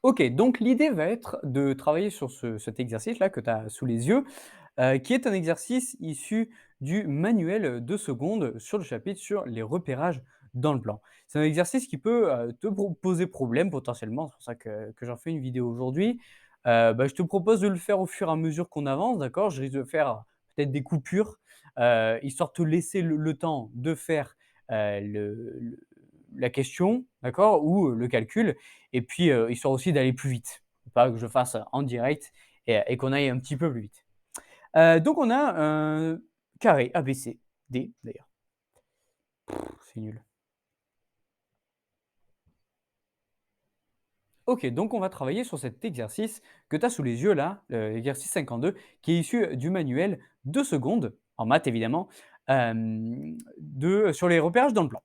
OK, donc l'idée va être de travailler sur cet exercice-là que tu as sous les yeux, qui est un exercice issu du manuel de seconde sur le chapitre sur les repérages dans le plan. C'est un exercice qui peut, te poser problème potentiellement, c'est pour ça que j'en fais une vidéo aujourd'hui. Je te propose de le faire au fur et à mesure qu'on avance, d'accord? Je risque de faire peut-être des coupures, histoire de te laisser le temps de faire, le la question, d'accord? Ou le calcul et puis, histoire aussi d'aller plus vite. Faut pas que je fasse en direct et qu'on aille un petit peu plus vite. Donc on a un carré ABC, D d'ailleurs. C'est nul. OK, donc on va travailler sur cet exercice que tu as sous les yeux là, l'exercice 52 qui est issu du manuel 2 secondes, en maths évidemment, sur les repérages dans le plan.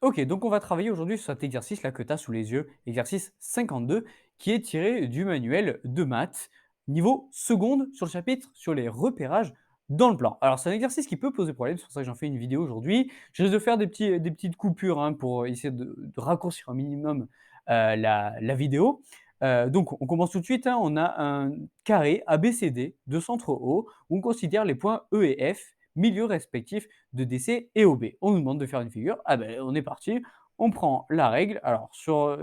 OK, donc on va travailler aujourd'hui sur cet exercice-là que tu as sous les yeux, exercice 52, qui est tiré du manuel de maths, niveau seconde sur le chapitre sur les repérages dans le plan. Alors c'est un exercice qui peut poser problème, c'est pour ça que j'en fais une vidéo aujourd'hui. Je risque de faire des petites coupures hein, pour essayer de raccourcir un minimum la vidéo. Donc on commence tout de suite, hein. On a un carré ABCD de centre O où on considère les points E et F, milieux respectifs de DC et OB. On nous demande de faire une figure. Ah ben, on est parti. On prend la règle. Alors, sur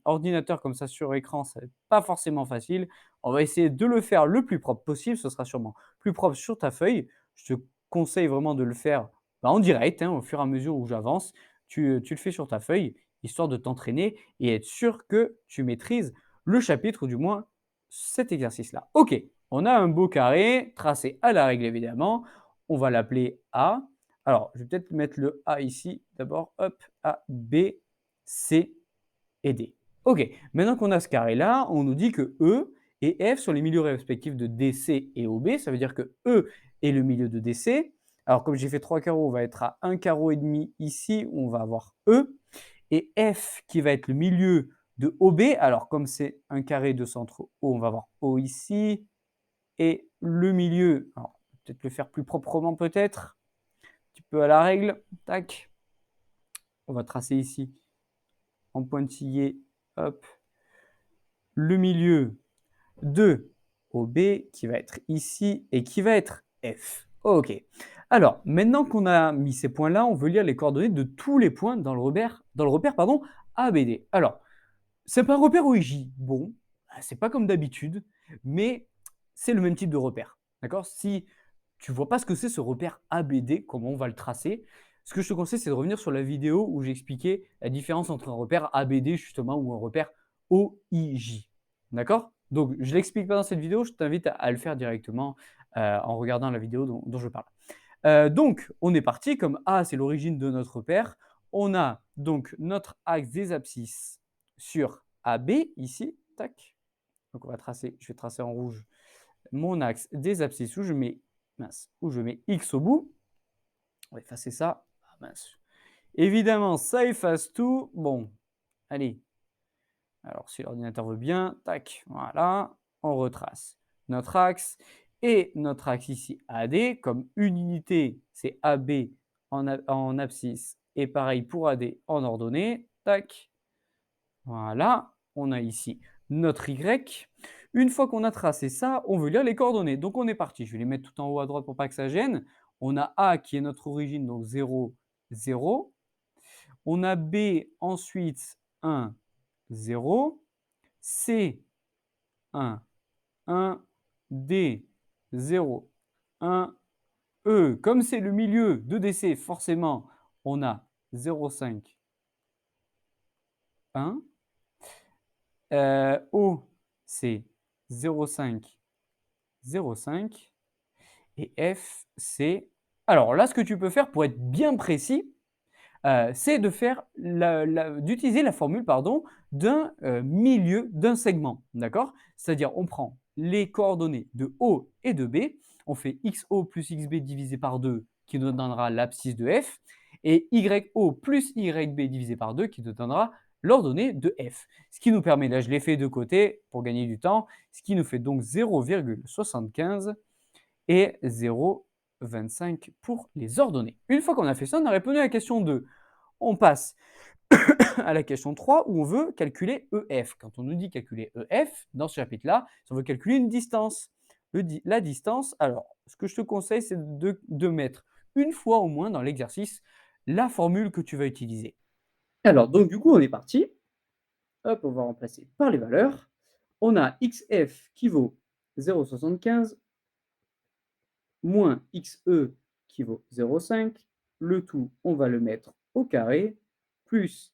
ordinateur comme ça, sur écran, ça n'est pas forcément facile. On va essayer de le faire le plus propre possible. Ce sera sûrement plus propre sur ta feuille. Je te conseille vraiment de le faire en direct, hein, au fur et à mesure où j'avance. Tu le fais sur ta feuille, histoire de t'entraîner et être sûr que tu maîtrises le chapitre, ou du moins cet exercice-là. OK, on a un beau carré tracé à la règle évidemment. On va l'appeler A. Alors, je vais peut-être mettre le A ici d'abord. Hop, A, B, C et D. OK, maintenant qu'on a ce carré-là, on nous dit que E et F sont les milieux respectifs de DC et OB. Ça veut dire que E est le milieu de DC. Alors, comme j'ai fait 3 carreaux, on va être à un carreau et demi ici, où on va avoir E. Et F qui va être le milieu de OB. Alors, comme c'est un carré de centre O, on va avoir O ici. Et le milieu, alors peut-être le faire plus proprement peut-être, un petit peu à la règle, tac. On va tracer ici en pointillé, hop, le milieu de OB qui va être ici et qui va être F. OK. Alors, maintenant qu'on a mis ces points-là, on veut lire les coordonnées de tous les points dans le repère pardon, ABD. Alors, c'est pas un repère OIJ. Bon, c'est pas comme d'habitude, mais c'est le même type de repère. D'accord? Si tu vois pas ce que c'est ce repère ABD, comment on va le tracer, ce que je te conseille, c'est de revenir sur la vidéo où j'expliquais la différence entre un repère ABD justement ou un repère OIJ. D'accord? Donc, je ne l'explique pas dans cette vidéo, je t'invite à le faire directement en regardant la vidéo dont je parle. Donc, on est parti, comme A, c'est l'origine de notre repère. On a donc notre axe des abscisses sur AB, ici, tac. Donc, on va tracer, je vais tracer en rouge mon axe des abscisses où je mets, mince, où je mets X au bout. On va effacer ça. Ah, mince. Évidemment, ça efface tout. Bon, allez. Alors, si l'ordinateur veut bien, tac, voilà, on retrace notre axe. Et notre axe ici, AD, comme une unité, c'est AB en abscisse. Et pareil pour AD en ordonnée. Tac, voilà, on a ici notre Y. Une fois qu'on a tracé ça, on veut lire les coordonnées. Donc on est parti. Je vais les mettre tout en haut à droite pour pas que ça gêne. On a A qui est notre origine, donc 0, 0. On a B ensuite 1, 0. C 1, 1. D 0, 1. E, comme c'est le milieu de DC, forcément, on a 0,5, 1. O, c'est 0,5, 0,5. Et F, c'est... Alors là, ce que tu peux faire pour être bien précis, c'est de faire d'utiliser la formule pardon, d'un milieu d'un segment. D'accord? C'est-à-dire, on prend les coordonnées de O et de B, on fait XO plus XB divisé par 2 qui nous donnera l'abscisse de F, et YO plus YB divisé par 2 qui nous donnera l'ordonnée de F. Ce qui nous permet, là je l'ai fait de côté pour gagner du temps, ce qui nous fait donc 0,75 et 0,25 pour les ordonnées. Une fois qu'on a fait ça, on a répondu à la question 2. On passe à la question 3 où on veut calculer EF. Quand on nous dit calculer EF, dans ce chapitre-là, on veut calculer une distance. La distance, alors, ce que je te conseille, c'est de mettre une fois au moins dans l'exercice la formule que tu vas utiliser. Alors, donc du coup, on est parti. Hop, on va remplacer par les valeurs. On a XF qui vaut 0,75 moins XE qui vaut 0,5. Le tout, on va le mettre au carré, plus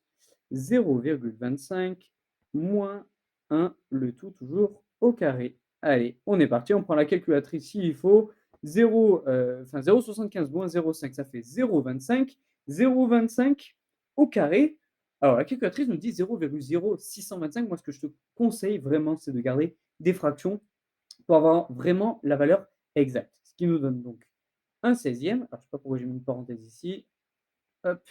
0,25 moins 1, le tout toujours au carré. Allez, on est parti, on prend la calculatrice s'il faut. 0,75 moins 0,5, ça fait 0,25. 0,25 au carré. Alors, la calculatrice nous dit 0,0625. Moi, ce que je te conseille vraiment, c'est de garder des fractions pour avoir vraiment la valeur exacte. Ce qui nous donne donc un seizième. Alors, je ne sais pas pourquoi j'ai mis une parenthèse ici. Hop,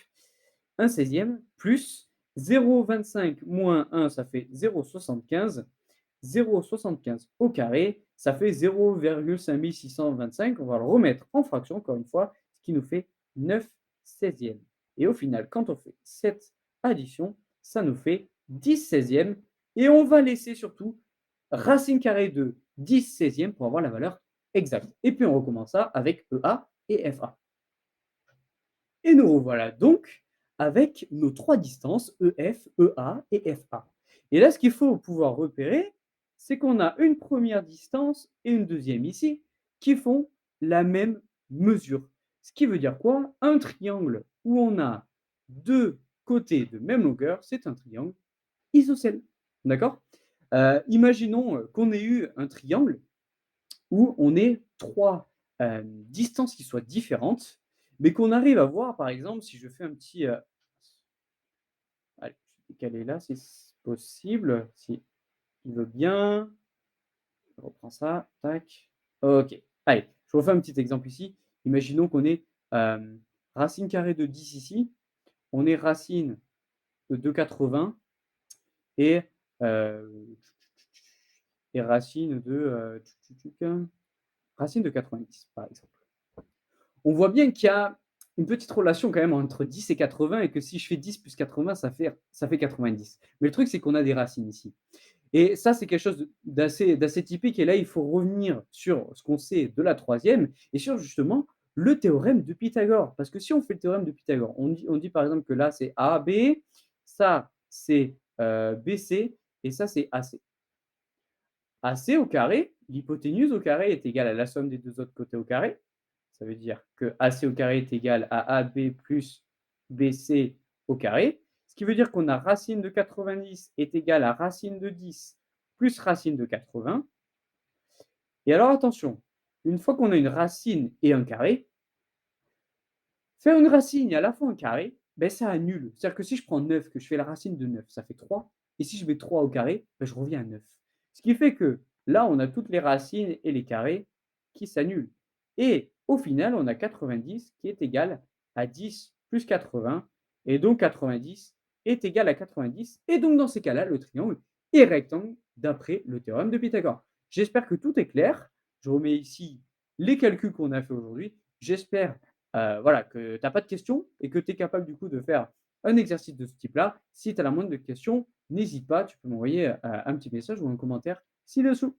un seizième plus 0,25 moins 1, ça fait 0,75. 0,75 au carré, ça fait 0,5625. On va le remettre en fraction, encore une fois, ce qui nous fait 9 seizièmes. Et au final, quand on fait cette addition, ça nous fait 10 seizièmes. Et on va laisser surtout racine carrée de 10 seizièmes pour avoir la valeur exacte. Et puis on recommence ça avec EA et FA. Et nous revoilà donc avec nos trois distances EF, EA et FA. Et là, ce qu'il faut pouvoir repérer, c'est qu'on a une première distance et une deuxième ici qui font la même mesure. Ce qui veut dire quoi? Un triangle où on a deux côtés de même longueur, c'est un triangle isocèle. D'accord? Imaginons qu'on ait eu un triangle où on ait trois distances qui soient différentes, mais qu'on arrive à voir, par exemple, si je fais un petit. Allez, je vais décaler là, si c'est possible, si il veut bien. Je reprends ça, tac. Ok. Allez, je refais un petit exemple ici. Imaginons qu'on ait racine carrée de 10 ici, on est racine de 2,80 et, euh, et racine de racine de 90, par exemple. On voit bien qu'il y a une petite relation quand même entre 10 et 80 et que si je fais 10 plus 80, ça fait 90. Mais le truc, c'est qu'on a des racines ici. Et ça, c'est quelque chose d'assez typique. Et là, il faut revenir sur ce qu'on sait de la troisième et sur justement le théorème de Pythagore. Parce que si on fait le théorème de Pythagore, on dit par exemple que là, c'est AB, ça, c'est BC et ça, c'est AC. AC au carré, l'hypoténuse au carré est égale à la somme des deux autres côtés au carré. Ça veut dire que AC au carré est égal à AB plus BC au carré. Ce qui veut dire qu'on a racine de 90 est égal à racine de 10 plus racine de 80. Et alors attention, une fois qu'on a une racine et un carré, faire une racine et à la fois un carré, ben ça annule. C'est-à-dire que si je prends 9, que je fais la racine de 9, ça fait 3. Et si je mets 3 au carré, ben je reviens à 9. Ce qui fait que là, on a toutes les racines et les carrés qui s'annulent. Et au final, on a 90 qui est égal à 10 plus 80. Et donc 90 est égal à 90. Et donc dans ces cas-là, le triangle est rectangle d'après le théorème de Pythagore. J'espère que tout est clair. Je remets ici les calculs qu'on a fait aujourd'hui. J'espère voilà, que tu n'as pas de questions et que tu es capable du coup de faire un exercice de ce type-là. Si tu as la moindre question, n'hésite pas, tu peux m'envoyer un petit message ou un commentaire ci-dessous.